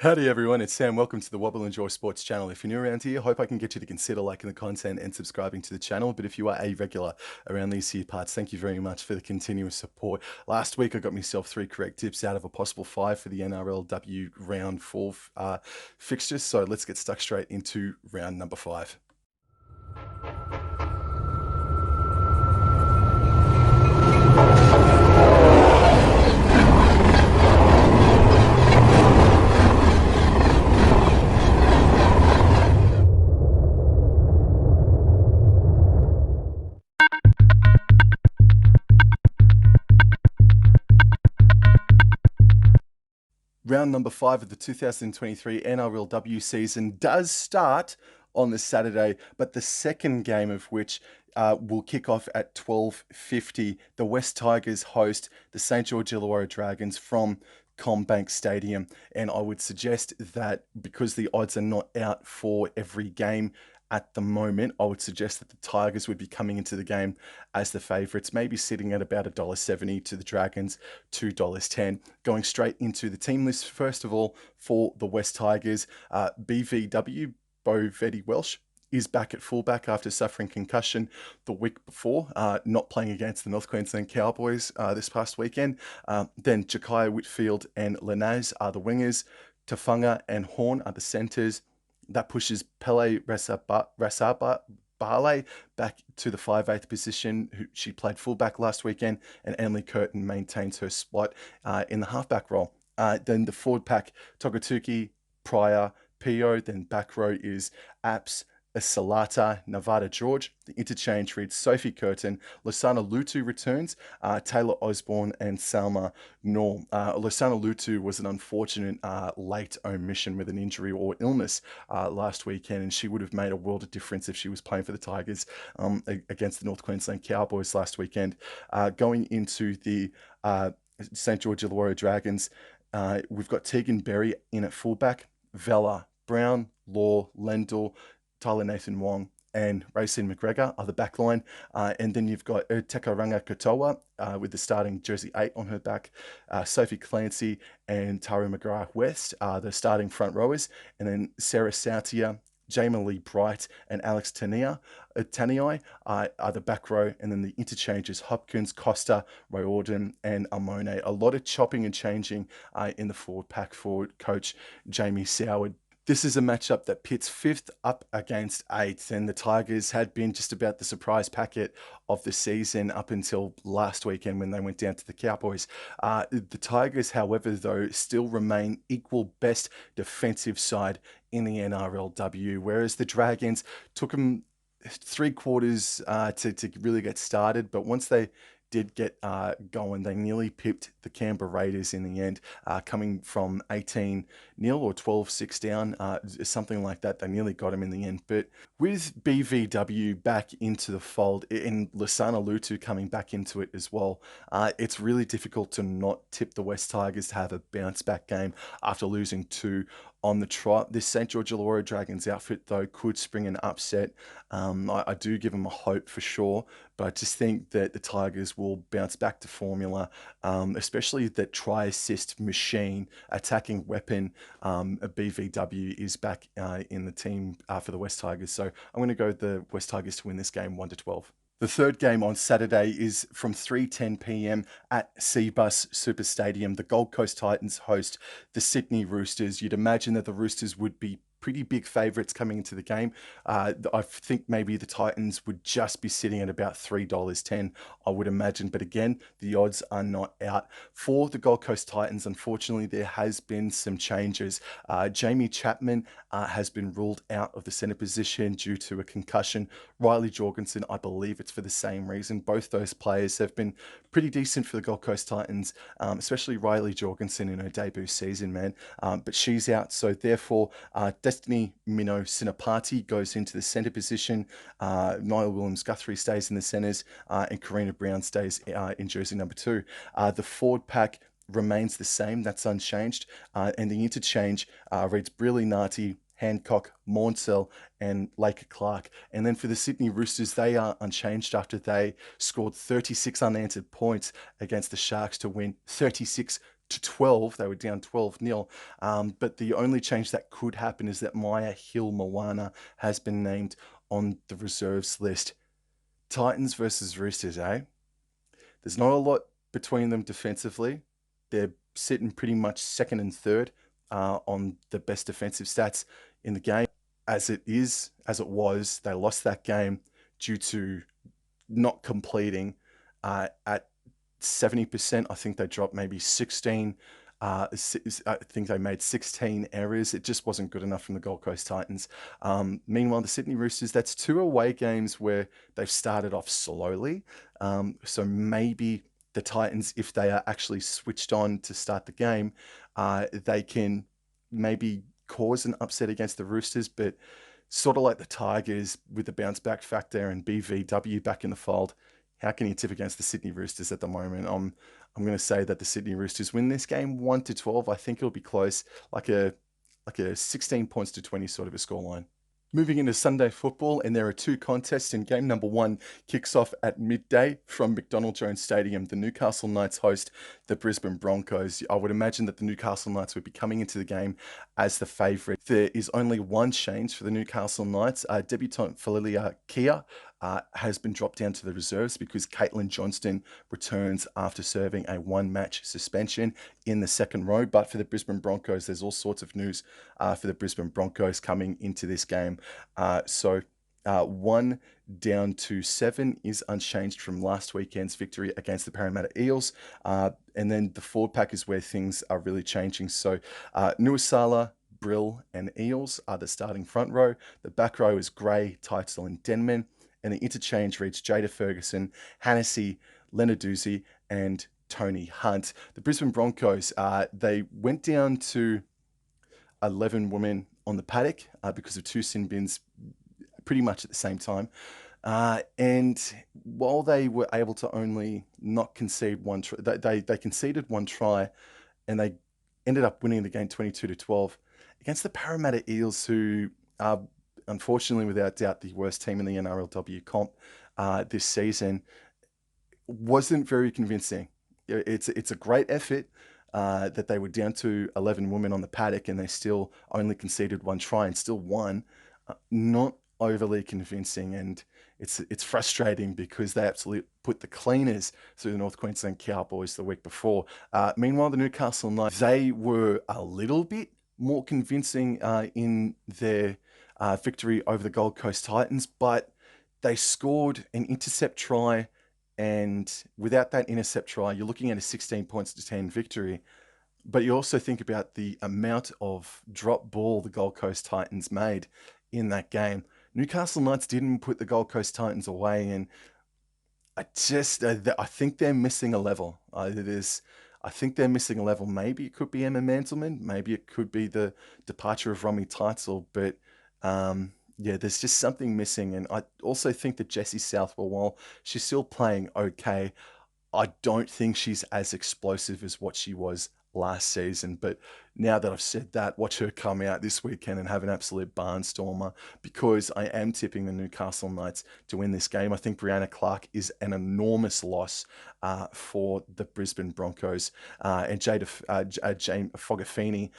Howdy everyone, it's Sam. Welcome to the Wobble Enjoy Sports channel. If you're new around here, hope I can get you to consider liking the content and subscribing to the channel. But if you are a regular around these here parts, thank you very much for the continuous support. Last week I got myself 3 correct tips out of a possible 5 for the NRLW round 4 fixtures. So let's get stuck straight into round number 5. Round number 5 of the 2023 NRLW season does start on the Saturday, but the second game of which will kick off at 12:50. The West Tigers host the St. George Illawarra Dragons from Combank Stadium, and I would suggest that because the odds are not out for every game at the moment, I would suggest that the Tigers would be coming into the game as the favourites, maybe sitting at about $1.70 to the Dragons, $2.10. Going straight into the team list, first of all, for the West Tigers, BVW, Bo Vetti Welsh, is back at fullback after suffering concussion the week before, not playing against the North Queensland Cowboys this past weekend. Then Ja'Kiah Whitfield and Lanaz are the wingers. Tafunga and Horn are the centres. That pushes Pele Rasabale back to the 5/8 position. She played fullback last weekend, and Emily Curtin maintains her spot in the halfback role. Then the forward pack, Togatuki, Pryor, Pio. Then back row is Apps, Salata, Nevada George. The interchange reads Sophie Curtin, Losana Lutu returns, Taylor Osborne and Salma Noor. Losana Lutu was an unfortunate late omission with an injury or illness last weekend, and she would have made a world of difference if she was playing for the Tigers against the North Queensland Cowboys last weekend. Going into the St. George Illawarra Dragons, we've got Tegan Berry in at fullback, Vella, Brown, Law, Lendl, Tyler Nathan Wong, and Racine McGregor are the back line. And then you've got Tekaranga Katoa with the starting jersey 8 on her back. Sophie Clancy and Tara McGrath West are the starting front rowers. And then Sarah Sautia, Jamie Lee Bright, and Alex Taniai are the back row. And then the interchanges Hopkins, Costa, Riordan, and Amone. A lot of chopping and changing in the forward pack for coach Jamie Soward. This is a matchup that pits 5th up against 8th, and the Tigers had been just about the surprise packet of the season up until last weekend when they went down to the Cowboys. The Tigers, however, though, still remain equal best defensive side in the NRLW, whereas the Dragons took them 3 quarters to really get started, but once they did get going, they nearly pipped the Canberra Raiders in the end, coming from 18-0 or 12-6 down, something like that. They nearly got him in the end. But with BVW back into the fold and Losana Lutu coming back into it as well, it's really difficult to not tip the West Tigers to have a bounce back game after losing 2 on the trot. This St. George Illawarra Dragons outfit, though, could spring an upset. I do give them a hope for sure, but I just think that the Tigers will bounce back to formula, especially that try-assist machine, attacking weapon, a BVW is back in the team for the West Tigers. So I'm going to go the West Tigers to win this game 1-12. The third game on Saturday is from 3:10 p.m. at Cbus Super Stadium. The Gold Coast Titans host the Sydney Roosters. You'd imagine that the Roosters would be pretty big favourites coming into the game. I think maybe the Titans would just be sitting at about $3.10, I would imagine. But again, the odds are not out. For the Gold Coast Titans, unfortunately, there has been some changes. Jamie Chapman has been ruled out of the centre position due to a concussion. Riley Jorgensen, I believe it's for the same reason. Both those players have been pretty decent for the Gold Coast Titans, especially Riley Jorgensen in her debut season, man. But she's out, so therefore, Destiny Mino Sinapati goes into the centre position. Niall Williams-Guthrie stays in the centres, and Karina Brown stays in jersey number 2. The forward pack remains the same, that's unchanged, and the interchange reads Briley Nati, Hancock, Mornsell, and Laker Clark. And then for the Sydney Roosters, they are unchanged after they scored 36 unanswered points against the Sharks to win 36 to 12. They were down 12-0. But the only change that could happen is that Maya Hill Moana has been named on the reserves list. Titans versus Roosters, eh? There's not a lot between them defensively. They're sitting pretty much second and third on the best defensive stats in the game. As it was, they lost that game due to not completing at 70%. I think they dropped maybe 16. I think they made 16 errors. It just wasn't good enough from the Gold Coast Titans. Meanwhile, the Sydney Roosters, that's 2 away games where they've started off slowly. So maybe the Titans, if they are actually switched on to start the game, they can maybe cause an upset against the Roosters, but sort of like the Tigers with the bounce back factor and BVW back in the fold, how can you tip against the Sydney Roosters at the moment? I'm going to say that the Sydney Roosters win this game 1-12. I think it'll be close, like a 16 points to 20 sort of a scoreline. Moving into Sunday football, and there are 2 contests, and game number 1 kicks off at midday from McDonald Jones Stadium. The Newcastle Knights host the Brisbane Broncos. I would imagine that the Newcastle Knights would be coming into the game as the favourite. There is only one change for the Newcastle Knights. Debutant Felilia Kia has been dropped down to the reserves because Caitlin Johnston returns after serving a 1-match suspension in the second row. But for the Brisbane Broncos, there's all sorts of news for the Brisbane Broncos coming into this game. 1 down to 7 is unchanged from last weekend's victory against the Parramatta Eels. And then the forward pack is where things are really changing. So Nuisala, Brill and Eels are the starting front row. The back row is Gray, Teitzel and Denman. And the interchange reads Jada Ferguson, Hannessy, Lenarduzzi and Tony Hunt. The Brisbane Broncos, they went down to 11 women on the paddock because of 2 sin bins pretty much at the same time. And while they were able to only not concede one try, they conceded 1 try and they ended up winning the game 22-12 against the Parramatta Eels, who are unfortunately without doubt the worst team in the NRLW comp this season. Wasn't very convincing. It's a great effort that they were down to 11 women on the paddock and they still only conceded 1 try and still won. Not overly convincing, and it's frustrating because they absolutely put the cleaners through the North Queensland Cowboys the week before. Meanwhile, the Newcastle Knights, they were a little bit more convincing in their victory over the Gold Coast Titans, but they scored an intercept try, and without that intercept try, you're looking at a 16 points to 10 victory. But you also think about the amount of drop ball the Gold Coast Titans made in that game. Newcastle Knights didn't put the Gold Coast Titans away, and I think they're missing a level. I think they're missing a level. Maybe it could be Emma Mantleman. Maybe it could be the departure of Romy Teitzel. But yeah, there's just something missing. And I also think that Jessie Southwell, while she's still playing okay, I don't think she's as explosive as what she was last season. But now that I've said that, watch her come out this weekend and have an absolute barnstormer, because I am tipping the Newcastle Knights to win this game. I think Brianna Clark is an enormous loss for the Brisbane Broncos, and Jane Fogafini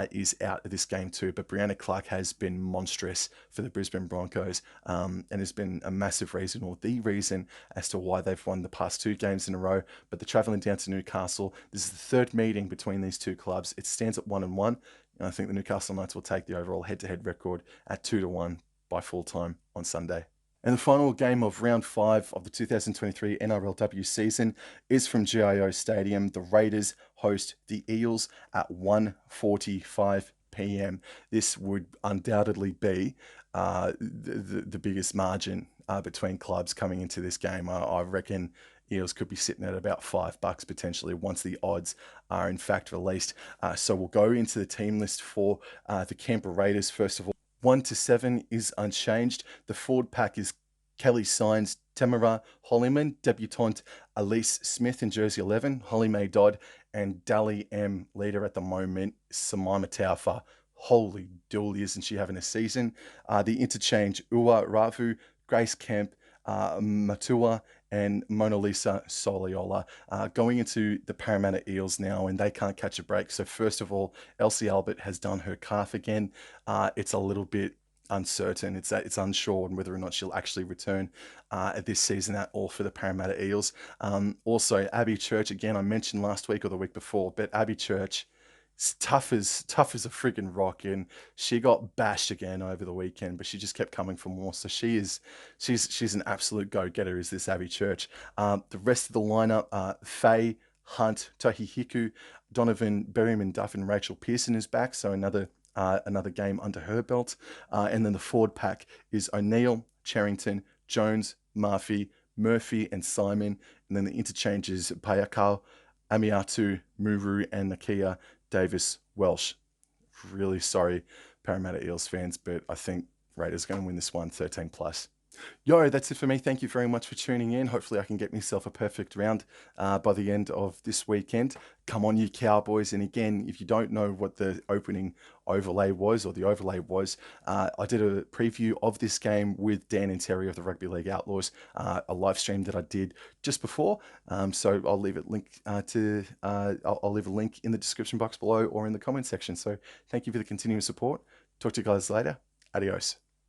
is out of this game too. But Brianna Clark has been monstrous for the Brisbane Broncos, and has been a massive reason, or the reason, as to why they've won the past 2 games in a row. But they're travelling down to Newcastle. This is the 3rd meeting between these 2 clubs. It stands at 1-1, and I think the Newcastle Knights will take the overall head-to-head record at 2-1 by full time on Sunday. And the final game of round 5 of the 2023 NRLW season is from GIO Stadium. The Raiders host the Eels at 1:45 p.m. This would undoubtedly be the biggest margin between clubs coming into this game. I reckon Eels could be sitting at about $5 potentially once the odds are in fact released. So we'll go into the team list for the Canberra Raiders. First of all, 1-7 is unchanged. The forward pack is Kelly Sines, Temera Hollyman, debutante Elise Smith in jersey 11, Holly Mae Dodd, and Dally M, leader at the moment, Samaima Taufa. Holy dooly, isn't she having a season? The interchange, Ua Ravu, Grace Kemp, Matua and Mona Lisa Soliola. Going into the Parramatta Eels now, and they can't catch a break. So first of all, Elsie Albert has done her calf again. It's a little bit uncertain. It's unsure on whether or not she'll actually return this season at all for the Parramatta Eels. Also, Abby Church, again, I mentioned last week or the week before, but Abby Church, tough as a friggin' rock, and she got bashed again over the weekend, but she just kept coming for more. So she's an absolute go getter. Is this Abby Church? The rest of the lineup: Faye, Hunt, Tohi Hiku, Donovan Berryman Duff, and Rachel Pearson is back. So another game under her belt. And then the forward pack is O'Neill, Charrington, Jones, Murphy, and Simon. And then the interchanges Payakal, Amiatu, Muru, and Nakia Davis Welsh. Really sorry, Parramatta Eels fans, but I think Raiders are going to win this one 13 plus. Yo, that's it for me. Thank you very much for tuning in. Hopefully, I can get myself a perfect round by the end of this weekend. Come on, you Cowboys. And again, if you don't know what the opening overlay was or the overlay was, I did a preview of this game with Dan and Terry of the Rugby League Outlaws, a live stream that I did just before. So I'll leave I'll leave a link in the description box below or in the comment section. So thank you for the continuous support. Talk to you guys later. Adios.